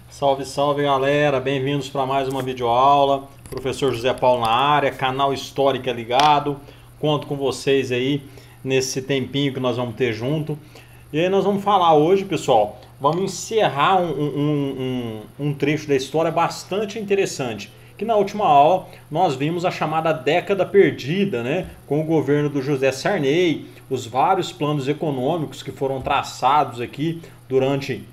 Salve, salve galera, bem-vindos para mais uma videoaula. Professor José Paulo na área, canal Histórica Ligado. Conto com vocês aí nesse tempinho que nós vamos ter junto. E aí nós vamos falar hoje, pessoal, vamos encerrar um trecho da história bastante interessante. Que na última aula nós vimos a chamada década perdida, né? Com o governo do José Sarney, os vários planos econômicos que foram traçados aqui durante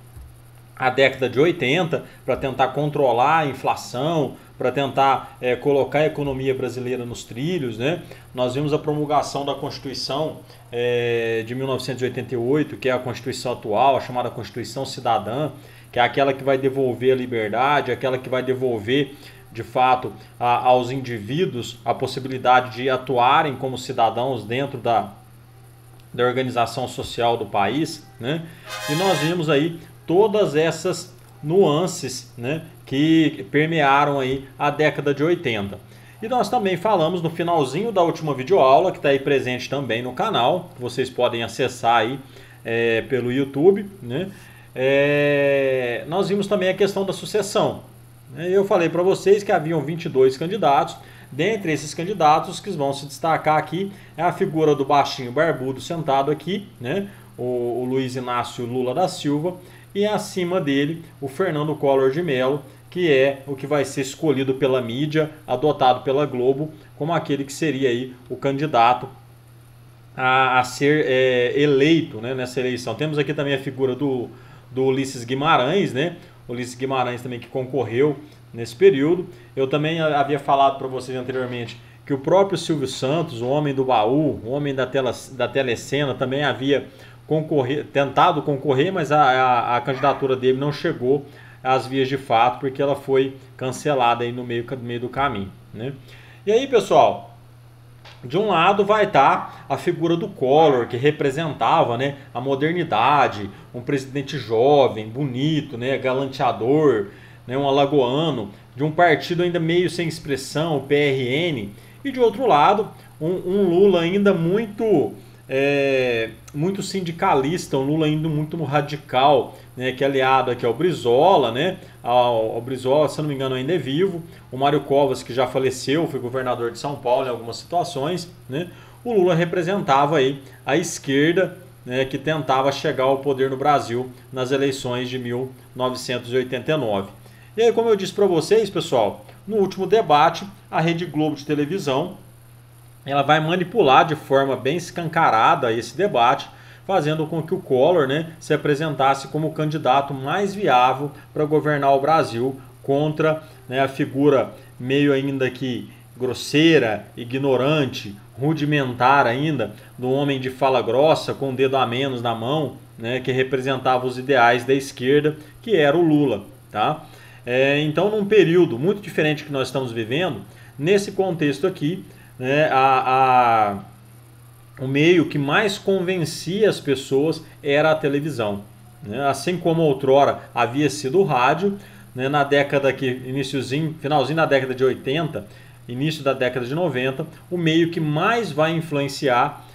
a década de 80 para tentar controlar a inflação, para tentar colocar a economia brasileira nos trilhos, né? Nós vimos a promulgação da Constituição de 1988, que é a Constituição atual, a chamada Constituição Cidadã, que é aquela que vai devolver a liberdade, aquela que vai devolver de fato aos indivíduos a possibilidade de atuarem como cidadãos dentro da organização social do país, né? E nós vimos aí todas essas nuances, né, que permearam aí a década de 80. E nós também falamos no finalzinho da última videoaula, que está aí presente também no canal, que vocês podem acessar aí pelo YouTube, né? Nós vimos também a questão da sucessão. Eu falei para vocês que haviam 22 candidatos. Dentre esses candidatos, que vão se destacar aqui é a figura do baixinho barbudo sentado aqui, né? O Luiz Inácio Lula da Silva, e acima dele o Fernando Collor de Mello, que é o que vai ser escolhido pela mídia, adotado pela Globo, como aquele que seria aí o candidato a ser eleito, né, nessa eleição. Temos aqui também a figura do Ulisses Guimarães, né? Ulisses Guimarães também que concorreu nesse período. Eu também havia falado para vocês anteriormente que o próprio Silvio Santos, o homem do baú, o homem da telecena, também havia tentado concorrer, mas a candidatura dele não chegou às vias de fato, porque ela foi cancelada aí no meio do caminho, né? E aí, pessoal, de um lado vai estar a figura do Collor, que representava, né, a modernidade, um presidente jovem, bonito, né, galanteador, né, um alagoano, de um partido ainda meio sem expressão, o PRN, e de outro lado, um Lula ainda muito sindicalista, um Lula ainda muito radical, né, que é aliado aqui ao Brizola, né, ao Brizola, se não me engano, ainda é vivo, o Mário Covas, que já faleceu, foi governador de São Paulo em algumas situações, né. O Lula representava aí a esquerda, né, que tentava chegar ao poder no Brasil nas eleições de 1989. E aí, como eu disse para vocês, pessoal, no último debate, a Rede Globo de televisão, ela vai manipular de forma bem escancarada esse debate, fazendo com que o Collor, né, se apresentasse como o candidato mais viável para governar o Brasil contra, né, a figura meio ainda que grosseira, ignorante, rudimentar ainda, do homem de fala grossa, com o dedo a menos na mão, né, que representava os ideais da esquerda, que era o Lula, tá? Então, num período muito diferente que nós estamos vivendo, nesse contexto aqui, né, o meio que mais convencia as pessoas era a televisão, né? Assim como outrora havia sido o rádio, né, na década finalzinho da década de 80, início da década de 90, o meio que mais vai influenciar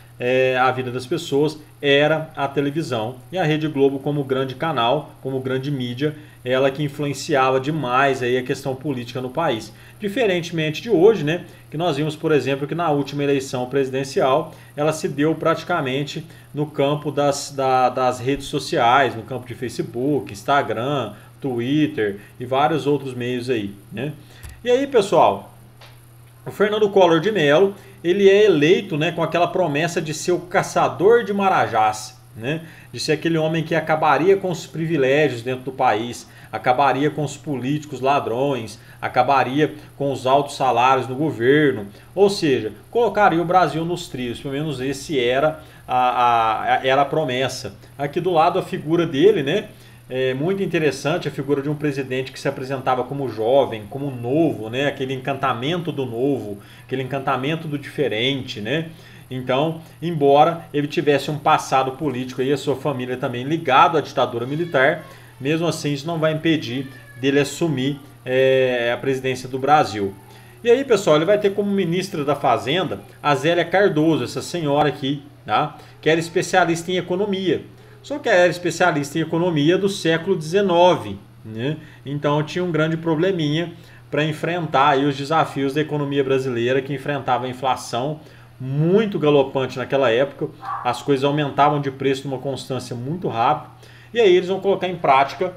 a vida das pessoas era a televisão. E a Rede Globo, como grande canal, como grande mídia, ela que influenciava demais aí a questão política no país. Diferentemente de hoje, né, que nós vimos, por exemplo, que na última eleição presidencial ela se deu praticamente no campo das redes sociais, no campo de Facebook, Instagram, Twitter e vários outros meios aí, né? E aí, pessoal, o Fernando Collor de Mello, ele é eleito, né, com aquela promessa de ser o caçador de marajás, né, de ser aquele homem que acabaria com os privilégios dentro do país, acabaria com os políticos ladrões, acabaria com os altos salários do governo, ou seja, colocaria o Brasil nos trilhos. Pelo menos esse era a promessa. Aqui do lado a figura dele, né? É muito interessante a figura de um presidente que se apresentava como jovem, como novo, né? Aquele encantamento do novo, aquele encantamento do diferente, né? Então, embora ele tivesse um passado político e a sua família também ligado à ditadura militar, mesmo assim isso não vai impedir dele assumir a presidência do Brasil. E aí, pessoal, ele vai ter como ministra da Fazenda a Zélia Cardoso, essa senhora aqui, tá? Que era especialista em economia. Só que era especialista em economia do século XIX, né? Então tinha um grande probleminha para enfrentar aí os desafios da economia brasileira, que enfrentava a inflação muito galopante naquela época, as coisas aumentavam de preço numa constância muito rápida, e aí eles vão colocar em prática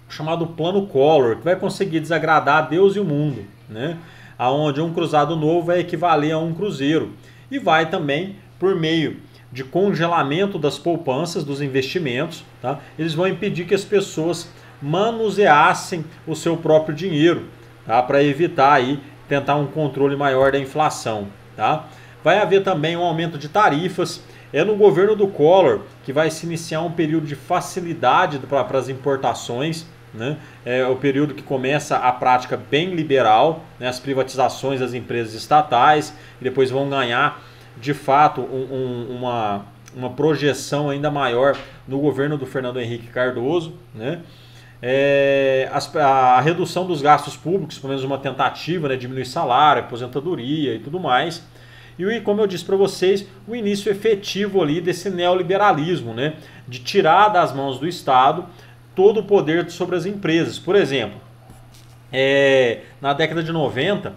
o chamado Plano Collor, que vai conseguir desagradar a Deus e o mundo, né? Onde um cruzado novo vai equivaler a um cruzeiro, e vai também, por meio de congelamento das poupanças, dos investimentos, tá? Eles vão impedir que as pessoas manuseassem o seu próprio dinheiro, tá? Para evitar aí, tentar um controle maior da inflação, tá? Vai haver também um aumento de tarifas. É no governo do Collor que vai se iniciar um período de facilidade para as importações, né? É o período que começa a prática bem liberal, né? As privatizações das empresas estatais, e depois vão ganhar de fato uma projeção ainda maior no governo do Fernando Henrique Cardoso, né? A redução dos gastos públicos, pelo menos uma tentativa, né? Diminuir salário, aposentadoria e tudo mais. E como eu disse para vocês, o início efetivo ali desse neoliberalismo, né? De tirar das mãos do Estado todo o poder sobre as empresas. Por exemplo, na década de 90,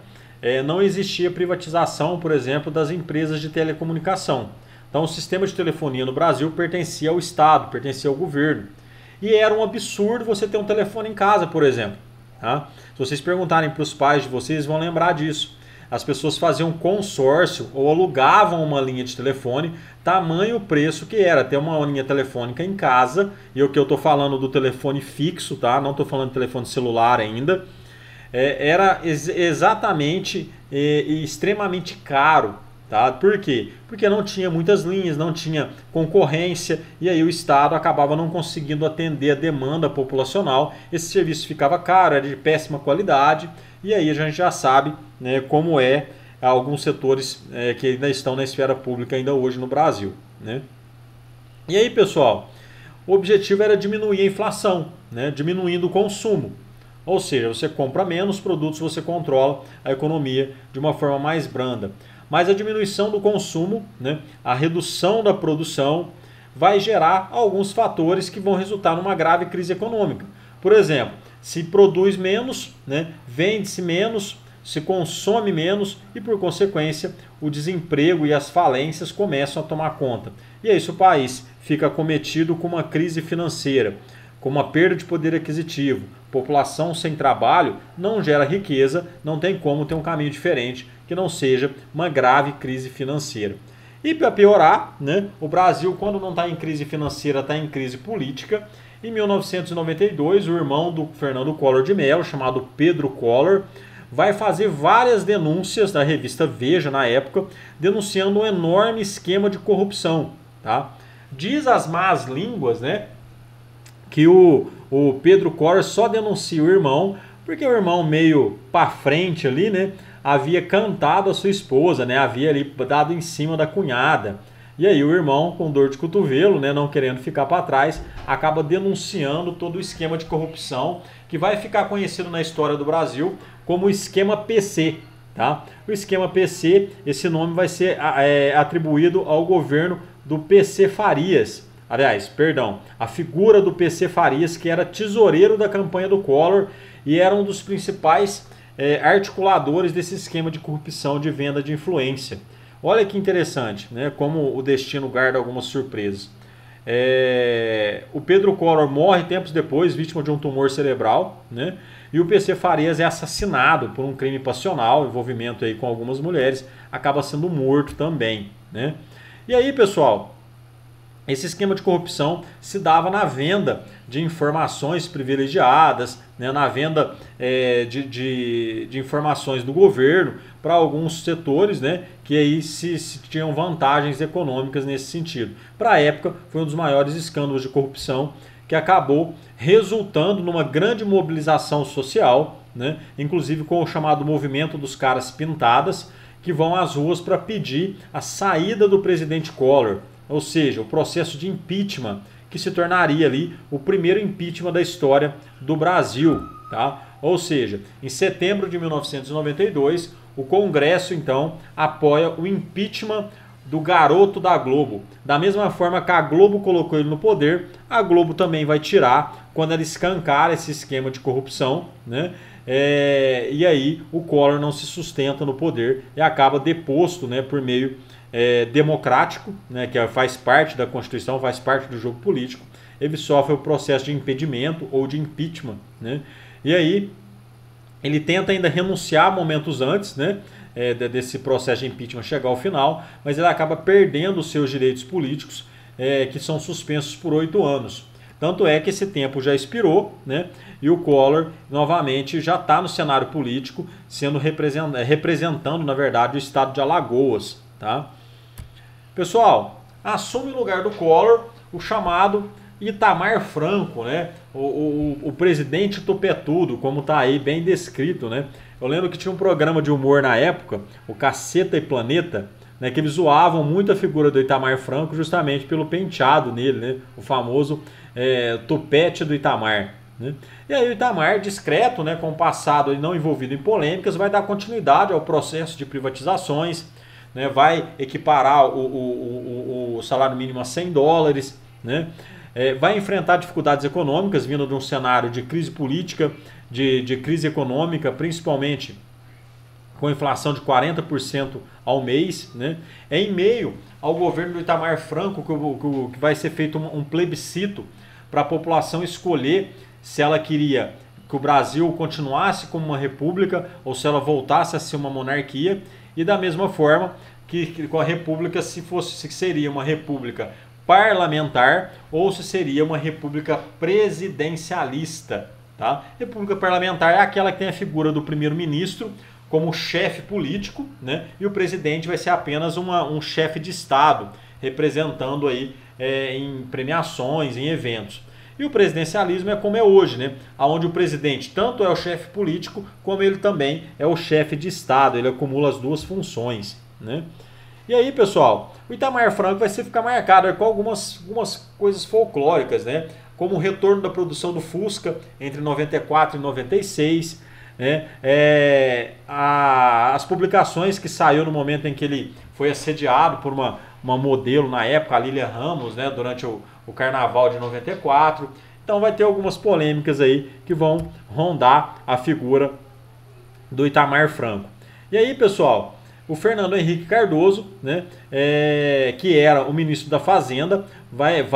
não existia privatização, por exemplo, das empresas de telecomunicação. Então o sistema de telefonia no Brasil pertencia ao Estado, pertencia ao governo. E era um absurdo você ter um telefone em casa, por exemplo. Tá? Se vocês perguntarem para os pais de vocês, vão lembrar disso. As pessoas faziam consórcio ou alugavam uma linha de telefone, tamanho o preço que era ter uma linha telefônica em casa. E o que eu estou falando do telefone fixo, tá? Não estou falando de telefone celular ainda. Era exatamente e extremamente caro. Tá? Por quê? Porque não tinha muitas linhas, não tinha concorrência, e aí o Estado acabava não conseguindo atender a demanda populacional. Esse serviço ficava caro, era de péssima qualidade, e aí a gente já sabe, né, como alguns setores que ainda estão na esfera pública ainda hoje no Brasil, né? E aí, pessoal, o objetivo era diminuir a inflação, né, diminuindo o consumo. Ou seja, você compra menos produtos, você controla a economia de uma forma mais branda. Mas a diminuição do consumo, né, a redução da produção, vai gerar alguns fatores que vão resultar numa grave crise econômica. Por exemplo, se produz menos, né, vende-se menos, se consome menos e, por consequência, o desemprego e as falências começam a tomar conta. E é isso, o país fica acometido com uma crise financeira, com uma perda de poder aquisitivo. População sem trabalho não gera riqueza, não tem como ter um caminho diferente que não seja uma grave crise financeira. E para piorar, né, o Brasil, quando não está em crise financeira, está em crise política. Em 1992, o irmão do Fernando Collor de Mello, chamado Pedro Collor, vai fazer várias denúncias da revista Veja, na época, denunciando um enorme esquema de corrupção. Tá? Diz as más línguas, né, que o Pedro Collor só denuncia o irmão porque o irmão, meio para frente ali, né, havia cantado a sua esposa, né, havia ali dado em cima da cunhada. E aí o irmão, com dor de cotovelo, né, não querendo ficar para trás, acaba denunciando todo o esquema de corrupção que vai ficar conhecido na história do Brasil como o esquema PC. Tá? O esquema PC, esse nome vai ser atribuído ao governo do PC Farias. Aliás, perdão, a figura do PC Farias, que era tesoureiro da campanha do Collor e era um dos principais articuladores desse esquema de corrupção de venda de influência. Olha que interessante, né? Como o destino guarda algumas surpresas. O Pedro Collor morre tempos depois, vítima de um tumor cerebral, né? E o PC Farias é assassinado por um crime passional, envolvimento aí com algumas mulheres, acaba sendo morto também, né? E aí, pessoal, esse esquema de corrupção se dava na venda de informações privilegiadas, né, na venda de informações do governo para alguns setores, né, que aí se tinham vantagens econômicas nesse sentido. Para a época, foi um dos maiores escândalos de corrupção que acabou resultando numa grande mobilização social, né, inclusive com o chamado movimento dos caras pintadas, que vão às ruas para pedir a saída do presidente Collor. Ou seja, o processo de impeachment, que se tornaria ali o primeiro impeachment da história do Brasil. Tá? Ou seja, em setembro de 1992, o Congresso, então, apoia o impeachment do garoto da Globo. Da mesma forma que a Globo colocou ele no poder, a Globo também vai tirar quando ela escancara esse esquema de corrupção, né? E aí o Collor não se sustenta no poder e acaba deposto, né, por meio democrático, né, que faz parte da Constituição, faz parte do jogo político. Ele sofre o processo de impedimento ou de impeachment, né? E aí ele tenta ainda renunciar momentos antes, né, desse processo de impeachment chegar ao final, mas ele acaba perdendo os seus direitos políticos, que são suspensos por 8 anos. Tanto é que esse tempo já expirou, né, e o Collor novamente já está no cenário político, representando, na verdade, o estado de Alagoas. Tá? Pessoal, assume o lugar do Collor o chamado Itamar Franco, né? O presidente topetudo, como está aí bem descrito, né? Eu lembro que tinha um programa de humor na época, o Caceta e Planeta, né, que eles zoavam muito a figura do Itamar Franco justamente pelo penteado nele, né? O famoso topete do Itamar. Né? E aí o Itamar, discreto, né, com o passado não envolvido em polêmicas, vai dar continuidade ao processo de privatizações, né, vai equiparar o salário mínimo a $100, né, vai enfrentar dificuldades econômicas vindo de um cenário de crise política, de crise econômica, principalmente com inflação de 40% ao mês, né? Em meio ao governo do Itamar Franco, que vai ser feito um plebiscito para a população escolher se ela queria que o Brasil continuasse como uma república ou se ela voltasse a ser uma monarquia, e da mesma forma que com a república se seria uma república parlamentar ou se seria uma república presidencialista. Tá? República parlamentar é aquela que tem a figura do primeiro-ministro como chefe político, né? E o presidente vai ser apenas um chefe de Estado, representando aí em premiações, em eventos. E o presidencialismo é como é hoje, né? Onde o presidente tanto é o chefe político, como ele também é o chefe de Estado, ele acumula as duas funções, né? E aí, pessoal, o Itamar Franco vai ficar marcado com algumas coisas folclóricas, né? Como o retorno da produção do Fusca entre 94 e 96, né? As publicações que saiu no momento em que ele foi assediado por uma modelo na época, a Lília Ramos, né? Durante o Carnaval de 94. Então vai ter algumas polêmicas aí que vão rondar a figura do Itamar Franco. E aí, pessoal, o Fernando Henrique Cardoso, né, que era o ministro da Fazenda, vai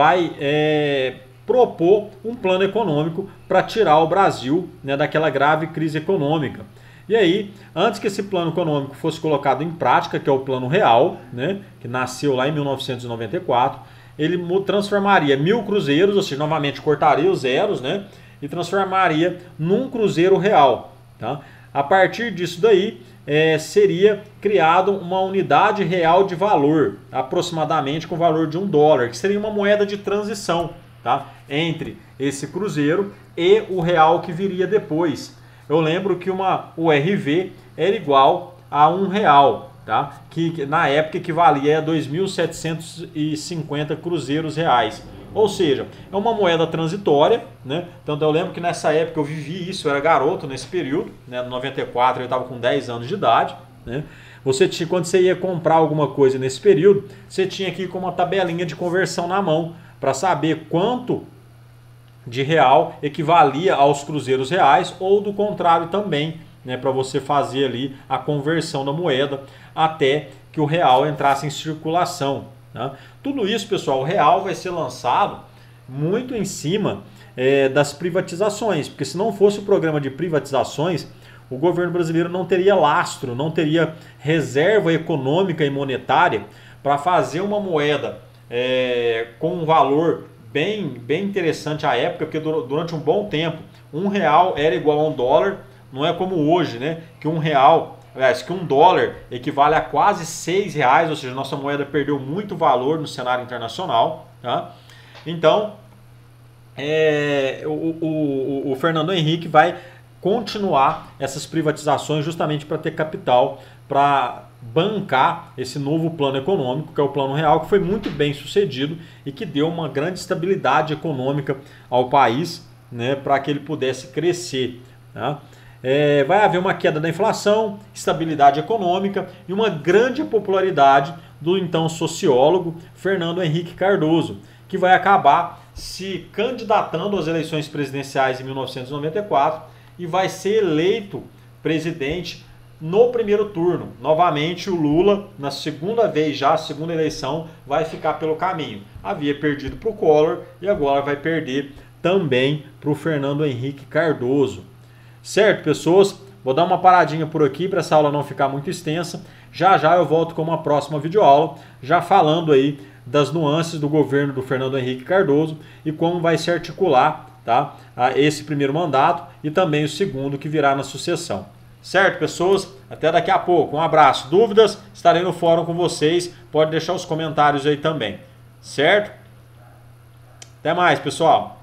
propor um plano econômico para tirar o Brasil, né, daquela grave crise econômica. E aí, antes que esse plano econômico fosse colocado em prática, que é o Plano Real, né, que nasceu lá em 1994, ele transformaria 1.000 cruzeiros, ou seja, novamente cortaria os zeros, né, e transformaria num cruzeiro real. Tá? A partir disso daí, seria criado uma unidade real de valor, aproximadamente com o valor de $1, que seria uma moeda de transição, tá? Entre esse cruzeiro e o real que viria depois. Eu lembro que uma URV era igual a R$1, tá? Que na época equivalia a 2.750 cruzeiros reais. Ou seja, é uma moeda transitória, né? Então eu lembro que nessa época eu vivi isso, eu era garoto nesse período, né? No 94 eu estava com 10 anos de idade, né? Quando você ia comprar alguma coisa nesse período, você tinha que ir com uma tabelinha de conversão na mão para saber quanto de real equivalia aos cruzeiros reais ou do contrário também, né? Para você fazer ali a conversão da moeda até que o real entrasse em circulação. Tá? Tudo isso, pessoal, o real vai ser lançado muito em cima das privatizações, porque se não fosse o programa de privatizações, o governo brasileiro não teria lastro, não teria reserva econômica e monetária para fazer uma moeda com um valor bem interessante à época, porque durante um bom tempo R$1 era igual a $1, não é como hoje, né? Que que $1 equivale a quase R$6, ou seja, nossa moeda perdeu muito valor no cenário internacional. Tá? Então, o Fernando Henrique vai continuar essas privatizações justamente para ter capital para bancar esse novo plano econômico, que é o Plano Real, que foi muito bem sucedido e que deu uma grande estabilidade econômica ao país, né, para que ele pudesse crescer. Tá? Vai haver uma queda da inflação, estabilidade econômica e uma grande popularidade do então sociólogo Fernando Henrique Cardoso, que vai acabar se candidatando às eleições presidenciais em 1994 e vai ser eleito presidente no primeiro turno. Novamente o Lula, na segunda vez já, a segunda eleição, vai ficar pelo caminho. Havia perdido para o Collor e agora vai perder também para o Fernando Henrique Cardoso. Certo, pessoas? Vou dar uma paradinha por aqui para essa aula não ficar muito extensa. Já já eu volto com uma próxima videoaula, já falando aí das nuances do governo do Fernando Henrique Cardoso e como vai se articular, tá, esse primeiro mandato e também o segundo que virá na sucessão. Certo, pessoas? Até daqui a pouco. Um abraço. Dúvidas? Estarei no fórum com vocês. Pode deixar os comentários aí também. Certo? Até mais, pessoal.